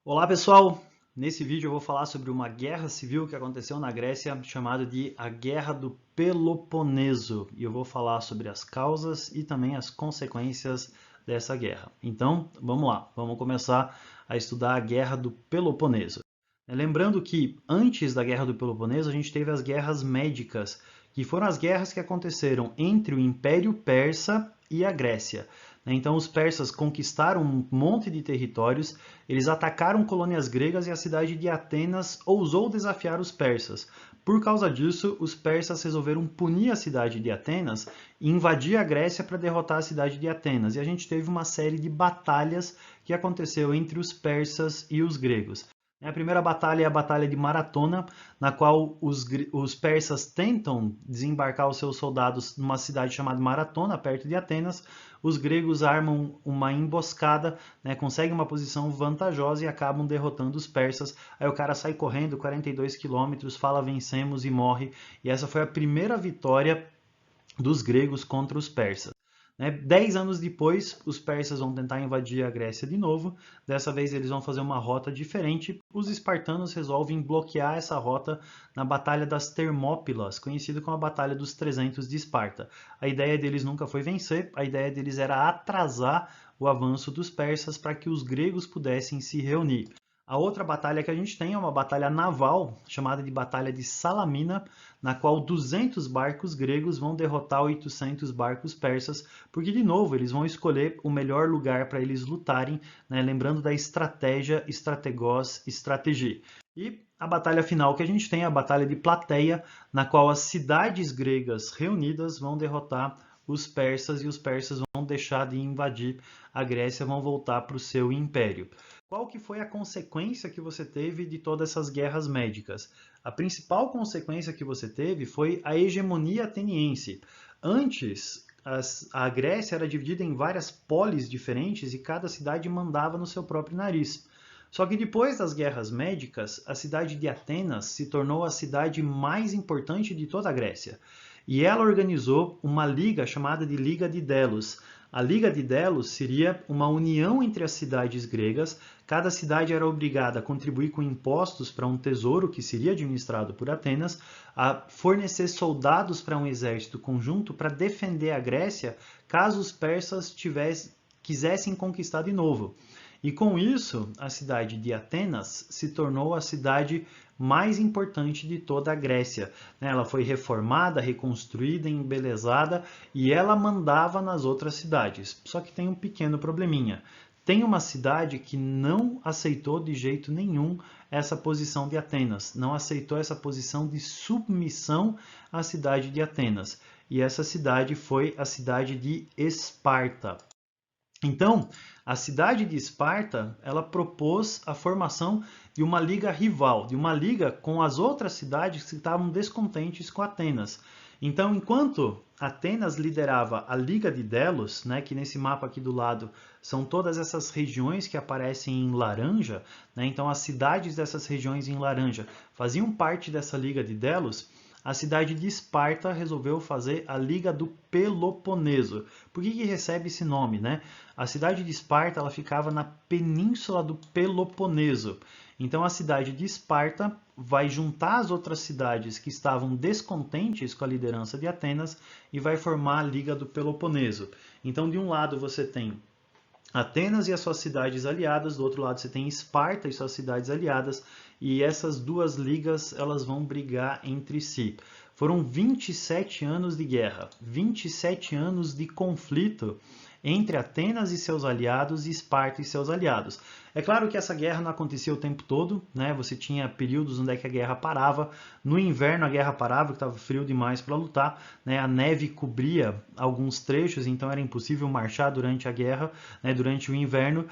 Olá pessoal, nesse vídeo eu vou falar sobre uma guerra civil que aconteceu na Grécia chamada de a Guerra do Peloponeso e eu vou falar sobre as causas e também as consequências dessa guerra. Então vamos lá, vamos começar a estudar a Guerra do Peloponeso. Lembrando que antes da Guerra do Peloponeso a gente teve as guerras médicas, que foram as guerras que aconteceram entre o Império Persa e a Grécia. Então os persas conquistaram um monte de territórios, eles atacaram colônias gregas e a cidade de Atenas ousou desafiar os persas. Por causa disso, os persas resolveram punir a cidade de Atenas e invadir a Grécia para derrotar a cidade de Atenas. E a gente teve uma série de batalhas que aconteceu entre os persas e os gregos. A primeira batalha é a Batalha de Maratona, na qual os persas tentam desembarcar os seus soldados numa cidade chamada Maratona, perto de Atenas. Os gregos armam uma emboscada, conseguem uma posição vantajosa e acabam derrotando os persas. Aí o cara sai correndo 42 quilômetros, fala vencemos e morre. E essa foi a primeira vitória dos gregos contra os persas. 10 anos depois, os persas vão tentar invadir a Grécia de novo. Dessa vez eles vão fazer uma rota diferente. Os espartanos resolvem bloquear essa rota na Batalha das Termópilas, conhecida como a Batalha dos 300 de Esparta. A ideia deles nunca foi vencer, a ideia deles era atrasar o avanço dos persas para que os gregos pudessem se reunir. A outra batalha que a gente tem é uma batalha naval, chamada de Batalha de Salamina, na qual 200 barcos gregos vão derrotar 800 barcos persas, porque, de novo, eles vão escolher o melhor lugar para eles lutarem, lembrando da estratégia, estrategos, estratégie. E a batalha final que a gente tem é a Batalha de Plateia, na qual as cidades gregas reunidas vão derrotar os persas e os persas vão deixar de invadir a Grécia, vão voltar para o seu império. Qual que foi a consequência que você teve de todas essas guerras médicas? A principal consequência que você teve foi a hegemonia ateniense. Antes, a Grécia era dividida em várias polis diferentes e cada cidade mandava no seu próprio nariz. Só que depois das guerras médicas, a cidade de Atenas se tornou a cidade mais importante de toda a Grécia. E ela organizou uma liga chamada de Liga de Delos. A Liga de Delos seria uma união entre as cidades gregas. Cada cidade era obrigada a contribuir com impostos para um tesouro que seria administrado por Atenas, a fornecer soldados para um exército conjunto para defender a Grécia caso os persas quisessem conquistar de novo. E com isso, a cidade de Atenas se tornou a cidade mais importante de toda a Grécia. Ela foi reformada, reconstruída, embelezada e ela mandava nas outras cidades. Só que tem um pequeno probleminha. Tem uma cidade que não aceitou de jeito nenhum essa posição de Atenas, não aceitou essa posição de submissão à cidade de Atenas. E essa cidade foi a cidade de Esparta. Então, a cidade de Esparta, ela propôs a formação de uma liga rival, de uma liga com as outras cidades que estavam descontentes com Atenas. Então, enquanto Atenas liderava a Liga de Delos, que nesse mapa aqui do lado são todas essas regiões que aparecem em laranja, então as cidades dessas regiões em laranja faziam parte dessa Liga de Delos, a cidade de Esparta resolveu fazer a Liga do Peloponeso. Por que recebe esse nome? A cidade de Esparta ela ficava na península do Peloponeso. Então a cidade de Esparta vai juntar as outras cidades que estavam descontentes com a liderança de Atenas e vai formar a Liga do Peloponeso. Então de um lado você tem Atenas e as suas cidades aliadas, do outro lado você tem Esparta e suas cidades aliadas, e essas duas ligas elas vão brigar entre si. Foram 27 anos de guerra, 27 anos de conflito entre Atenas e seus aliados e Esparta e seus aliados. É claro que essa guerra não acontecia o tempo todo, Você tinha períodos onde é que a guerra parava. No inverno a guerra parava, que estava frio demais para lutar, A neve cobria alguns trechos, então era impossível marchar durante a guerra, durante o inverno.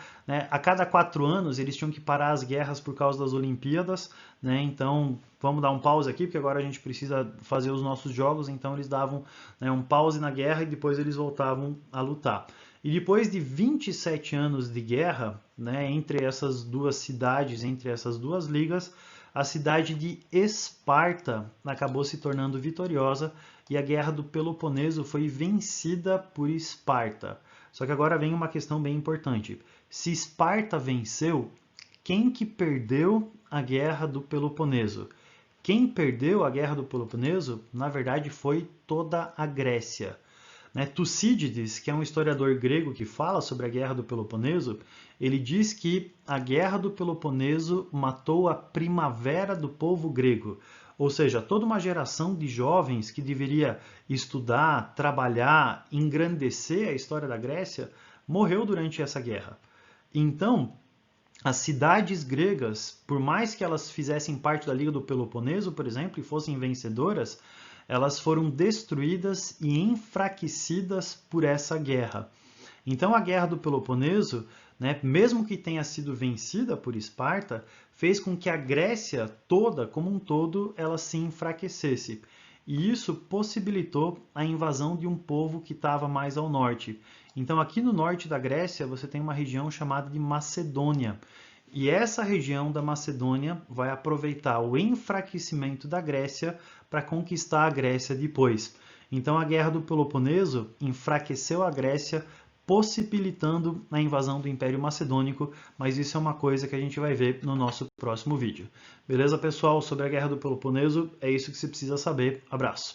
A cada 4 anos eles tinham que parar as guerras por causa das Olimpíadas, Então vamos dar um pause aqui, porque agora a gente precisa fazer os nossos jogos, então eles davam um pause na guerra e depois eles voltavam a lutar. E depois de 27 anos de guerra, entre essas duas cidades, entre essas duas ligas, a cidade de Esparta acabou se tornando vitoriosa e a Guerra do Peloponeso foi vencida por Esparta. Só que agora vem uma questão bem importante. Se Esparta venceu, quem que perdeu a Guerra do Peloponeso? Quem perdeu a Guerra do Peloponeso, na verdade, foi toda a Grécia. Tucídides, que é um historiador grego que fala sobre a Guerra do Peloponeso, ele diz que a Guerra do Peloponeso matou a primavera do povo grego, ou seja, toda uma geração de jovens que deveria estudar, trabalhar, engrandecer a história da Grécia, morreu durante essa guerra. Então, as cidades gregas, por mais que elas fizessem parte da Liga do Peloponeso, por exemplo, e fossem vencedoras, elas foram destruídas e enfraquecidas por essa guerra. Então a Guerra do Peloponeso, mesmo que tenha sido vencida por Esparta, fez com que a Grécia toda, como um todo, ela se enfraquecesse. E isso possibilitou a invasão de um povo que estava mais ao norte. Então aqui no norte da Grécia você tem uma região chamada de Macedônia. E essa região da Macedônia vai aproveitar o enfraquecimento da Grécia para conquistar a Grécia depois. Então a Guerra do Peloponeso enfraqueceu a Grécia, possibilitando a invasão do Império Macedônico, mas isso é uma coisa que a gente vai ver no nosso próximo vídeo. Beleza, pessoal? Sobre a Guerra do Peloponeso, é isso que você precisa saber. Abraço!